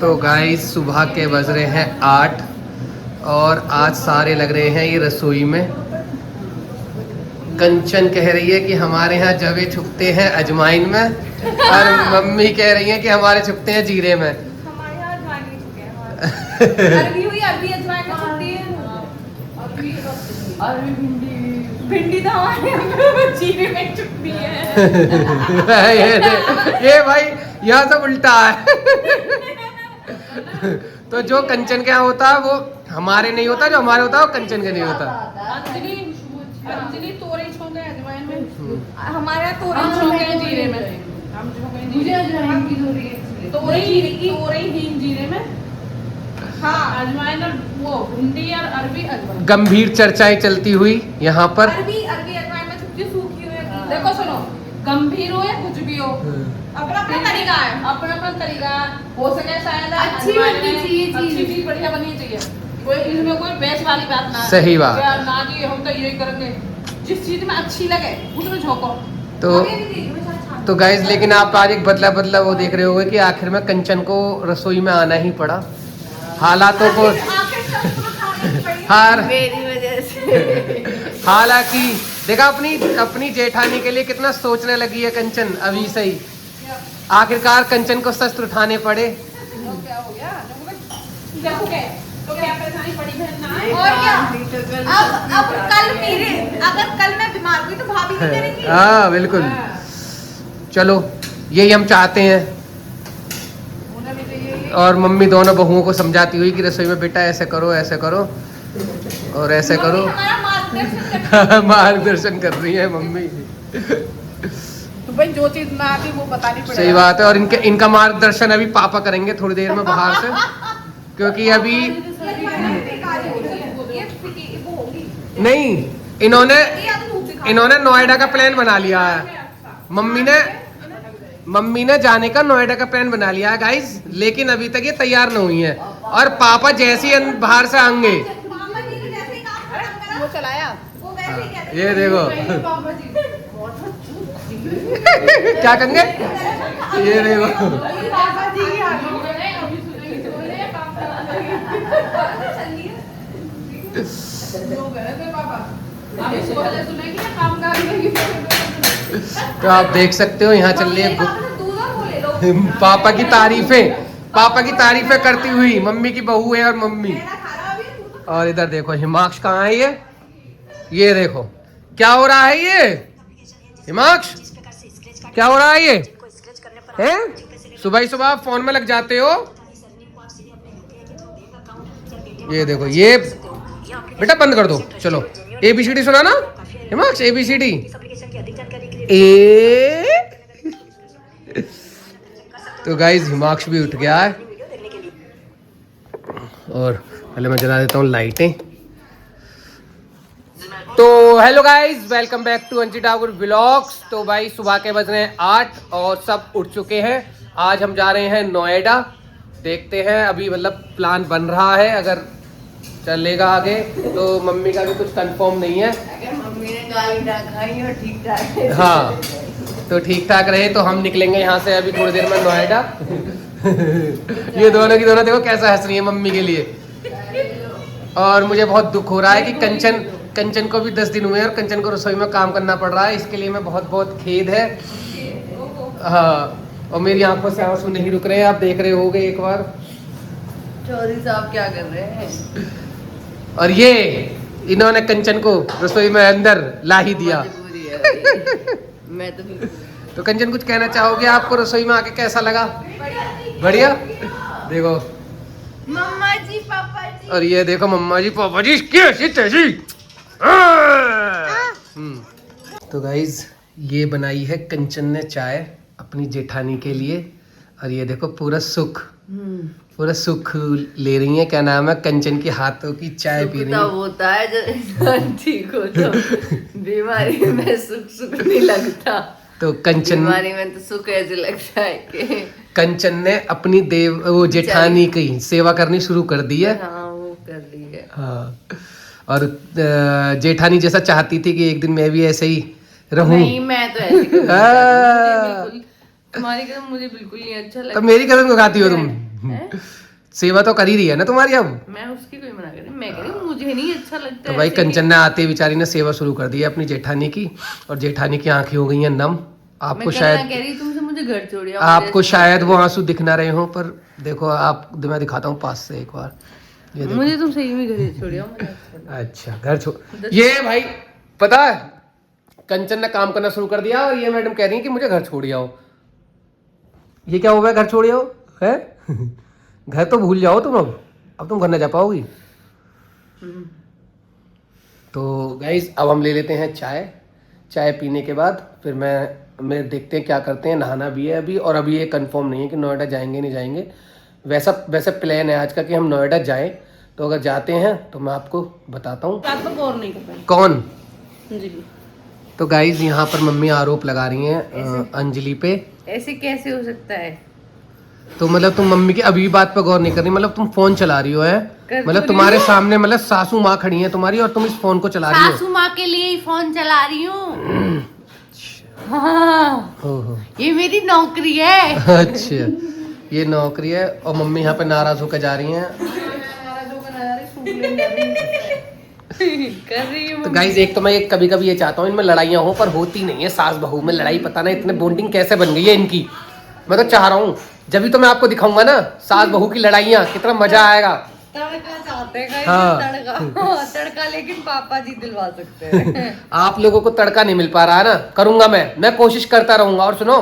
तो गाइस सुबह के बज रहे हैं 8 और आज सारे लग रहे हैं ये रसोई में। कंचन कह रही है कि हमारे यहाँ जवे छुपते हैं अजवाइन में और मम्मी कह रही है कि हमारे छुपते हैं जीरे में। हमारे यहाँ अजवाइन नहीं छुपते हैं। अरबी हुई, अरबी अजवाइन में छुपती है। अरबी भिंडी तो हमारे यहाँ जीरे में छुपती है। ये भाई यहाँ सब उल्टा है। तो जो कंचन के यहाँ होता है वो हमारे नहीं होता, जो हमारे होता है वो कंचन के नहीं होता। अंजलि तोरई छोंके अजवाइन में, हमारे यहाँ तोरई छोंके जीरे में। मुझे अजवाइन की तोरई हींग जीरे में। हाँ, अजवाइन और वो भिंडी और अरबी अजवाइन। गंभीर चर्चाएं चलती हुई यहाँ पर। अरबी अजवाइन में छुपती सूखी हुई। देखो सुनो, गंभीर हो या कुछ भी हो, अपना अपना तरीका है, अपना अपना तरीका हो सके शायद अच्छी बननी चाहिए, अच्छी चीज बढ़िया बननी चाहिए। कोई इसमें कोई बेच वाली बात ना है। सही बात ना जी हम तो यही करेंगे, जिस चीज में अच्छी लगे उसमें झोंको। तो गाइज लेकिन आप आज एक बदला वो देख रहे होगे कि आखिर में कंचन को रसोई में आना ही पड़ा हालातों को हार मेरी वजह से। हालांकि देखा अपनी जेठानी के लिए कितना सोचने लगी है कंचन अभी से ही। आखिरकार कंचन को शस्त्र उठाने पड़े। क्या हो गया? तो क्या परेशानी पड़ी बहन ना? और क्या? अब अगर कल मैं बीमार हुई तो भाभी नहीं करेंगी। हाँ बिल्कुल। चलो यही हम चाहते हैं। और मम्मी दोनों बहुओं को समझाती हुई कि रसोई में बेटा ऐसे करो और ऐसे करो। मार्गदर्शन कर रही है मम्मी। तो भाई जो चीज ना आती वो बतानी पड़ेगी। सही बात है। और इनका मार्गदर्शन अभी पापा करेंगे थोड़ी देर में बाहर से, क्योंकि अभी नहीं इन्होंने नोएडा का प्लान बना लिया है। मम्मी ने जाने का नोएडा का प्लान बना लिया है गाइस, लेकिन अभी तक ये तैयार नहीं हुई है। और पापा जैसे ही बाहर से आएंगे वो चलाया ये देखो क्या करेंगे ये देखो। तो आप देख सकते हो यहाँ चल रही है पापा की तारीफें करती हुई मम्मी की बहू है और मम्मी। और इधर देखो हिमाक्ष कहाँ है ये देखो क्या हो रहा है ये हिमाक्ष, क्या हो रहा है ये हैं? सुबह सुबह आप फोन में लग जाते हो। ये देखो ये बेटा बंद कर दो। चलो ABCD सुना ना हिमाक्ष, ABCD ए। तो गाइज हिमाक्ष भी उठ गया है और पहले मैं जला देता हूँ लाइटें। तो hello guys, welcome back to Anji Thakur vlogs. तो भाई सुबह के बज रहे हैं 8 और सब उठ चुके हैं। आज हम जा रहे हैं नोएडा। देखते हैं अभी मतलब प्लान बन रहा है, अगर चलेगा आगे तो मम्मी का भी कुछ कंफर्म नहीं है। अगर मम्मी ने गाली ना खाई और ठीक ठाक हाँ तो ठीक ठाक रहे तो हम निकलेंगे यहाँ से अभी थोड़ी देर में नोएडा। ये दोनों की दोनों देखो कैसा हंस रही है मम्मी के लिए। और मुझे बहुत दुख हो रहा है कि कंचन को भी 10 दिन हुए और कंचन को रसोई में काम करना पड़ रहा है। इसके लिए मैं बहुत खेद है। हाँ और मेरी आंखों से आंसू नहीं रुक रहे हैं, आप देख रहे होगे एक बार। चौधरी साहब क्या कर रहे हैं? और ये इन्होंने कंचन को रसोई में अंदर ला ही दिया। मैं तो कंचन कुछ कहना चाहोगे? आपको रसोई में आके कैसा लगा? बढ़िया। देखो मम्मा जी पापा जी। और ये देखो मम्मा जी पापा जी कैसी तैसी। तो गाइज ये बनाई है कंचन ने चाय अपनी जेठानी के लिए। और ये देखो पूरा सुख ले रही है। क्या नाम है? कंचन के हाथों की चाय पी रही है। होता है जब इंसान ठीक हो तो बीमारी में सुख नहीं लगता। तो कंचन बीमारी में तो सुख ऐसे लगता है कि कंचन ने अपनी वो जेठानी की सेवा करनी शुरू कर दी है। हाँ वो कर दी है। हाँ और जेठानी जैसा चाहती थी कि एक दिन मैं भी ऐसे ही रहूं। नहीं मैं तो ऐसे तुम्हारी कसम मुझे बिल्कुल नहीं अच्छा लगता। तो मेरी कसम को खाती हो तुम? सेवा तो कर ही रही है ना तुम्हारी अब। मैं उसकी कोई मना कर रही, मैं कह रही हूँ मुझे नहीं अच्छा लगता। तो भाई कंचन ने आते बेचारी ने सेवा शुरू कर दी है अपनी जेठानी की, और जेठानी की आंखें हो गई हैं नम। आपको शायद कह रही तुमसे मुझे घर छोड़िए, आपको शायद वो आंसू दिख ना रहे हो, पर देखो आप, मैं दिखाता हूँ पास से एक बार। ये देखो। मुझे तुम सही में घर छोड़िए। अच्छा घर छोड़, ये भाई पता है कंचन ने काम करना शुरू कर दिया और ये मैडम कह रही है कि मुझे घर छोड़ आओ। ये क्या हो गया घर छोड़ आओ है? घर तो भूल जाओ तुम, अब तुम घर ना जा पाओगी। तो गाइस अब हम ले लेते हैं चाय। चाय पीने के बाद फिर मैं देखते हैं क्या करते हैं। नहाना भी है अभी, और अभी ये कंफर्म नहीं है कि नोएडा जाएंगे नहीं जाएंगे। वैसे प्लान है आज का कि हम नोएडा जाएं, तो अगर जाते हैं तो मैं आपको बताता हूँ। कौन? अंजलि। तो गाइज यहाँ पर मम्मी आरोप लगा रही हैं अंजलि पे। ऐसे कैसे हो सकता है? तो मतलब तुम मम्मी की अभी बात पे गौर नहीं कर रही, मतलब तुम फोन चला रही हो है, मतलब तुम्हारे सामने मतलब सासू माँ खड़ी है तुम्हारी और तुम इस फोन को चला रही हो। सासू माँ के लिए ही फोन चला रही हूँ। हाँ, ये मेरी नौकरी है। अच्छा ये नौकरी है, और मम्मी यहाँ पे नाराज होकर जा रही हैं। तो गाइज एक तो मैं कभी कभी ये चाहता हूँ इनमें लड़ाइयाँ हो, पर होती नहीं है। सास बहू में लड़ाई, पता नहीं इतने बॉन्डिंग कैसे बन गई है इनकी। मैं तो चाह रहा हूँ जब भी तो मैं आपको दिखाऊंगा ना सास बहू की लड़ाइयाँ, कितना मजा आएगा। तड़का चाहते हैं। हाँ। तड़का लेकिन पापा जी दिलवा सकते हैं। आप लोगों को तड़का नहीं मिल पा रहा है ना, करूंगा मैं कोशिश करता रहूंगा। और सुनो,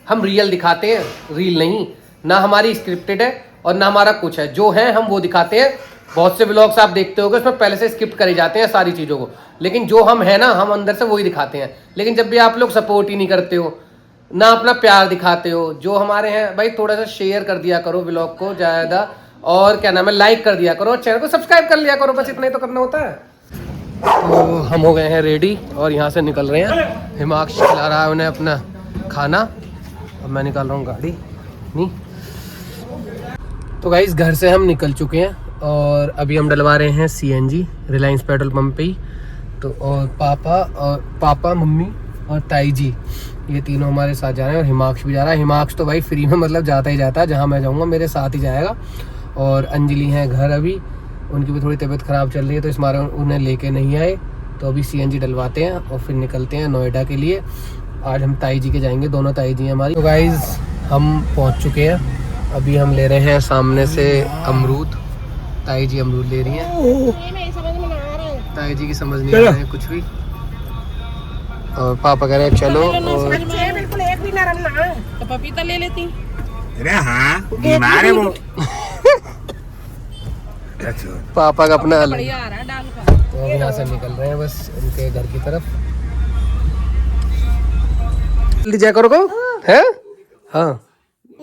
हम रियल दिखाते हैं, रील नहीं, ना हमारी स्क्रिप्टेड है और ना हमारा कुछ है। जो है हम वो दिखाते हैं। बहुत से व्लॉग्स आप देखते होगे उसमें पहले से स्किप करे जाते हैं सारी चीज़ों को, लेकिन जो हम है ना हम अंदर से वही दिखाते हैं। लेकिन जब भी आप लोग सपोर्ट ही नहीं करते हो, ना अपना प्यार दिखाते हो, जो हमारे हैं भाई थोड़ा सा शेयर कर दिया करो व्लॉग को ज़्यादा, और क्या नाम है लाइक कर दिया करो, चैनल को सब्सक्राइब कर लिया करो, बस इतना ही तो करना होता है। तो हम हो गए हैं रेडी और यहाँ से निकल रहे हैं। हिमाक्ष खिला रहा है उन्हें अपना खाना, अब मैं निकाल रहा हूँ गाड़ी नहीं। तो गाइस घर से हम निकल चुके हैं और अभी हम डलवा रहे हैं CNG रिलायंस पेट्रोल पंप पे ही। तो और पापा मम्मी और ताई जी ये तीनों हमारे साथ जा रहे हैं, और हिमाक्ष भी जा रहा है। हिमाक्ष तो भाई फ्री में मतलब जाता ही जाता है, जहाँ मैं जाऊँगा मेरे साथ ही जाएगा। और अंजलि हैं घर अभी, उनकी भी थोड़ी तबीयत ख़राब चल रही है तो इस बार उन्हें लेके नहीं आए। तो अभी CNG डलवाते हैं और फिर निकलते हैं नोएडा के लिए। आज हम ताई जी के जाएंगे, दोनों ताई जी हैं हमारी। तो गाइज़ हम पहुँच चुके हैं, अभी हम ले रहे हैं सामने से अमरूद। ताई जी अमरूद ले रही हैं, ताई जी की समझ नहीं आ रहा है कुछ भी, और पापा कह रहे हैं चलो। और बिल्कुल एक भी नरम ना, तो पपीता ले लेती। अरे हाँ बीमार है वो। पापा का अपना अलग। बढ़िया आ रहा है डाल का। तो अब यहाँ से निकल रहे हैं बस उनके घर की तरफ। जय करो को है। हाँ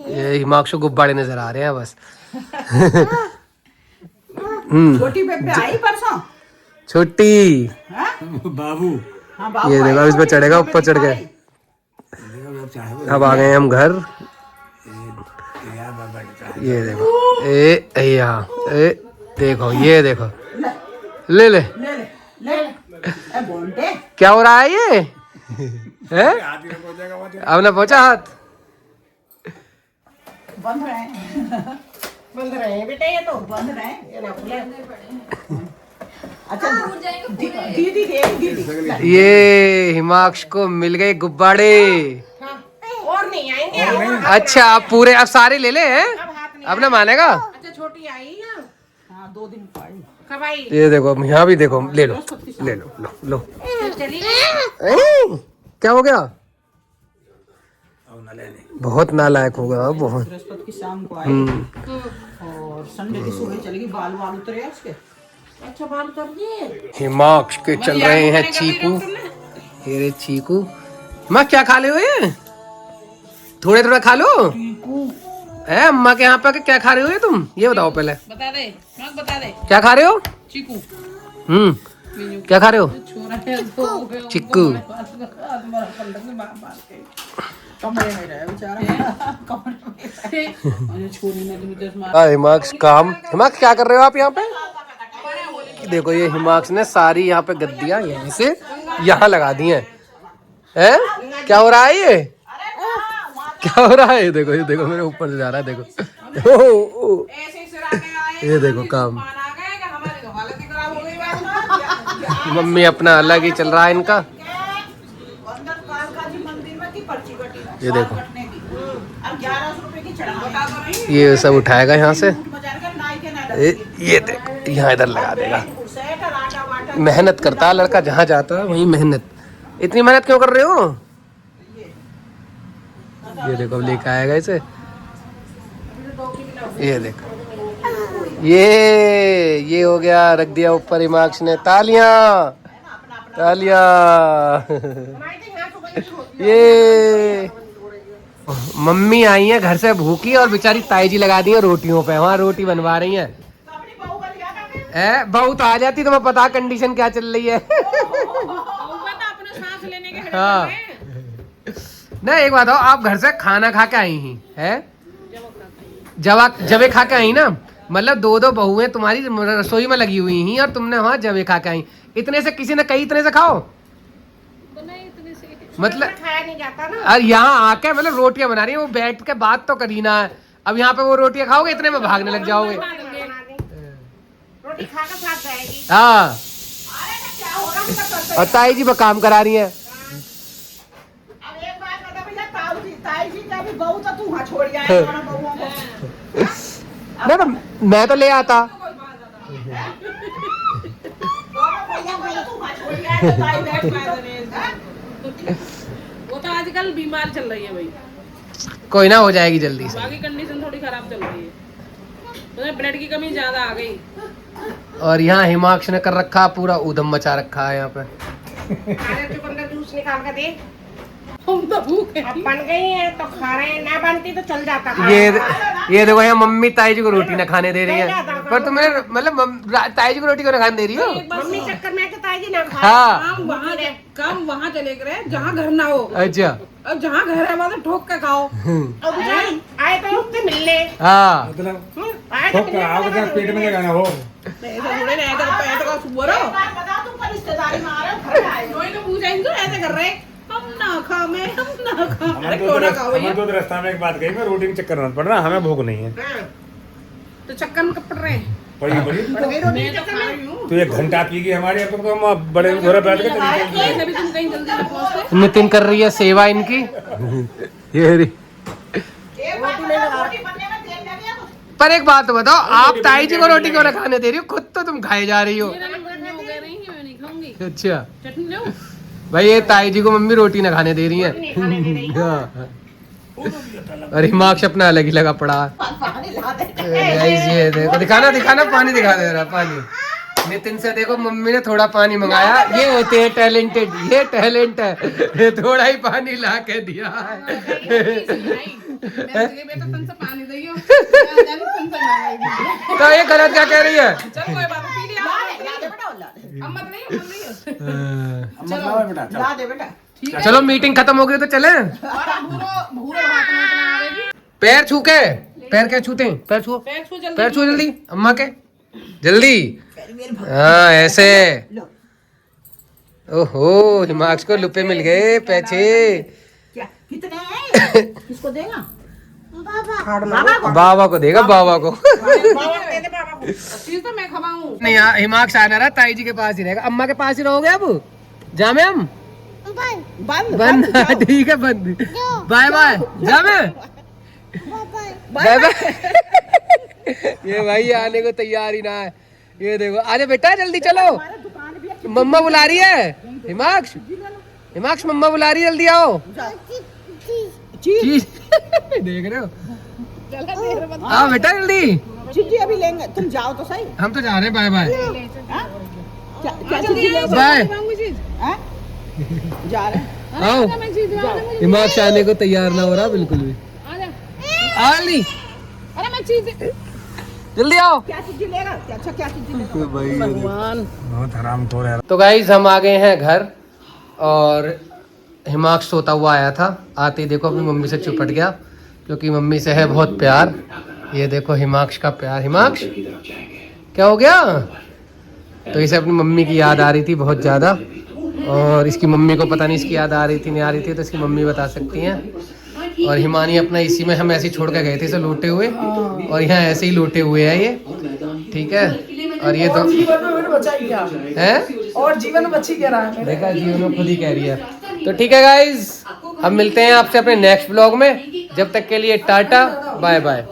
ये हिमाक्ष गुब्बारे नजर आ रहे हैं बस। छोटी बेबे आई परसों। छोटी बाबू ये देखो इस पे चढ़ेगा, ऊपर चढ़ गए। अब आ गए हम घर। ये देखो ए देखो ये देखो, ले ले क्या हो रहा है ये है? अब ना पहुंचा हाथ बंद रहे हैं बेटे, ये तो बंद रहे हैं, ये ना खुले। अच्छा दीदी दीदी ये हिमाक्ष को मिल गए गुब्बारे। और नहीं आएंगे। अच्छा आप पूरे अब सारे ले ले हैं, अब ना मानेगा। अच्छा छोटी आई है, हाँ 2 दिन पड़ी कब आई। ये देखो यहाँ भी देखो, ले लो ले लो लो लो। चली क्या हो गया? बहुत नालायक हो गया बहुत। बृहस्पति की शाम को आई और संडे की सुबह चली गई, बाल उतरे उसके। अच्छा बाल कर दिए। हिमाक्ष के चल रहे हैं चीकू। ये रे चीकू, माँ क्या खा ले हो ये? थोड़े थोड़ा खा लो। है अम्मा के यहाँ पे क्या खा रहे हो ये तुम? ये बताओ पहले। बता दे क्या खा रहे हो? चीकू। क्या खा रहे हो? चिक्कू। कमरे में रहे बेचारा, कमरे में छोरी ने हिमाक्ष काम। हिमाक्ष क्या कर रहे हो आप यहाँ पे? देखो ये हिमाक्ष ने सारी यहाँ पे गद्दियाँ यहाँ से यहाँ लगा दी हैं। क्या हो रहा है ये? क्या हो रहा है? ये देखो मेरे ऊपर से जा रहा है। देखो ऐसे ही सिरा के आए। ये देखो काम। मान आ गए कि हमारी तो हालत ही खराब हो गई बात। मम्मी अपना अलग ही चल रहा है इनका। अंदर कालकाजी मंदिर में की पर्ची कटी। ये देखो। कटने की। अब 1100 रुपए की चढ़ा। ये सब उठाएगा यहाँ से। नाई के ना ये देख यहाँ इधर लगा देगा। मेहनत करता है लड़का, जहाँ जाता है वहीं मेहनत। इतनी मेहनत क्यों कर रहे हो? ये देखो अब लेके आएगा इसे। ये देखो ये हो गया, रख दिया ऊपर हिमाक्ष ने। तालियां तालियां। ये मम्मी आई है घर से भूखी और बेचारी ताई जी लगा दी है रोटियों पे, वहाँ रोटी बनवा रही है। बहू तो आ जाती तो मैं पता कंडीशन क्या चल रही है। हाँ नहीं एक बात हो, आप घर से खाना खा के आई ही है, जब खा के आई ना, मतलब दो बहुएं तुम्हारी रसोई में लगी हुई ही और तुमने वहाँ जब खा के आई। इतने से किसी ने कही इतने से खाओ, मतलब खाया नहीं जाता ना। और यहाँ आके मतलब रोटियां बना रही है वो, बैठ के बात तो करी ना। अब यहाँ पे वो रोटियां खाओगे इतने में भागने लग जाओगे। रोटी खाकर साथ जाएगी। हाँ अरे तो क्या हो रहा है? और ताई जी पर काम करा रही है। अब एक बात बता भैया, ताई जी का भी बहू तो तू वहाँ छोड़ गया है दोनों बहुओं को। नहीं तो मैं तो ले आता। वो तो आजकल बीमार चल रही है भाई, कोई ना हो जाएगी जल्दी से। बाकी कंडीशन थोड़ी खराब चल रही है, तो ब्लड की कमी ज्यादा आ गई। और यहाँ हिमाक्ष ने कर रखा पूरा ऊधम मचा रखा है यहाँ पे। अरे चुकंदर जूस निकाल कर दे। हम तो भूखे अब बन गई है तो खा रहे हैं, ना बनती तो चल जाता। ये देखो यहाँ मम्मी ताई जी को रोटी ना खाने दे रही है। पर तुम्हें मतलब ताई जी को रोटी को ना खाने दे रही हो? मम्मी चक्कर में कि ताई जी ना खाए। हाँ काम वहाँ चले गए जहाँ घर ना हो, अच्छा। और जहाँ घर है वहाँ तो ठोक के खाओ। अब आए तो उससे मिलने। हाँ आए तो पेट में लगाना हो। ऐसा थोड़े ना, ऐसा का सुबह रहो। बता तुम पर रिश्तेदारी में आ रहे हो, घर में आए हो। कोई तो पूछेंगे ऐसे कर रहे, हम ना खा मैं, हम ना खा। अरे हमें क्यों ना खाओ भैया? तो रास्ता में एक बात कही, मैं रोटी के चक्कर में पड़ रहा, हमें भूख नहीं है। तो चक्कर में कब पड़ रहे हैं? पड़ी रोटी मैं तो खा रही हूँ। तो 1 घंटा पी गई हमारी, अब तो हम बड़े घोड़े बैठ के चले गए। वैसे भी तुम कहीं जल्दी ना पहुँचते। नितिन कर रही है सेवा इनकी। ये रही। एक बात बता, रोटी बनने में तेल लगे कुछ? पर एक बात बताओ, आप ताई जी को रोटी क्यों ना खाने दे रही हो? खुद तो तुम खाए जा रही हो। मेरा नंबर नहीं हो गया, मैं नहीं खाऊंगी। अच्छा चटनी लो। भाई ये ताई जी को मम्मी रोटी ना खाने दे रही है। हाँ। और हिमाक्ष अपना अलग ही लगा पड़ा। ये देखो, दिखाना पानी दिखा दे रहा पानी। नितिन से देखो मम्मी ने थोड़ा पानी मंगाया, ये होते हैं टैलेंटेड, ये टैलेंट है, ये थोड़ा ही पानी ला के दिया है। तो ये गलत क्या कह रही है? चल कोई बात नहीं, पी लिया। अब मत नहीं, ला दे बेटा। चलो मीटिंग खत्म हो गई तो चले। भूरे हाथ में इतना आवेगी। पैर छू के, पैर क्या छूते हैं? पैर छुओ, पैर छुओ जल्दी अम्मा के, जल्दी। हाँ ऐसे। ओहो हिमाक्ष को लुपे मिल गए पैसे। क्या कितने हैं? किसको देगा? बाबा को देगा, बाबा को। बाबा को दे दे, बाबा को। चीज तो मैं खवाऊं। नहीं यहाँ हिमाक्ष आना रहा, ताई जी के पास ही रहेगा। अम्मा के पास ही रहोगे अब? जामे हम बंद। ठीक है बंद। Bye bye. जामे बाय बाय। ये भाई आने को तैयार ही ना है। ये देखो आजा बेटा जल्दी चलो, मम्मा बुला रही है। हिमाक्ष मम्मा बुला रही है, जल्दी आओ। चीज देख रहे हो? आओ बेटा जल्दी। चीजी अभी लेंगे, तुम जाओ तो सही। हम तो जा रहे हैं। बाय बाय क्या चीजी ले? बाय। जा रहे हैं। आओ। हिमाक्ष आने को तैयार ना हो रहा बिल्कुल भी। आ जल्दी, अरे मैं चीज जल्दी आओ। क्या चीजी लेगा? क्या चीजी लेगा? भगवान। बहुत हरामखोर है। तो गाइज हम आ गए हैं घर और हिमाक्ष सोता हुआ आया था। आते ही देखो अपनी मम्मी से चिपट गया, क्योंकि मम्मी से है बहुत प्यार। ये देखो हिमाक्ष का प्यार। हिमाक्ष क्या हो गया? तो इसे अपनी मम्मी की याद आ रही थी बहुत ज़्यादा, और इसकी मम्मी को पता नहीं इसकी याद आ रही थी नहीं आ रही थी, तो इसकी मम्मी बता सकती हैं। और हिमानी अपना इसी में हम ऐसे ही छोड़ के गए थे इसे लोटे हुए, और यहाँ ऐसे ही लोटे हुए है ये, ठीक है। और ये तो जीवन में मैंने बचा ही क्या है, और जीवन में बची क्या रहा है मेरे। देखा जीवन में खुद ही कह रही है। तो ठीक है गाइज, अब मिलते हैं आपसे अपने नेक्स्ट ब्लॉग में, जब तक के लिए टाटा बाय बाय।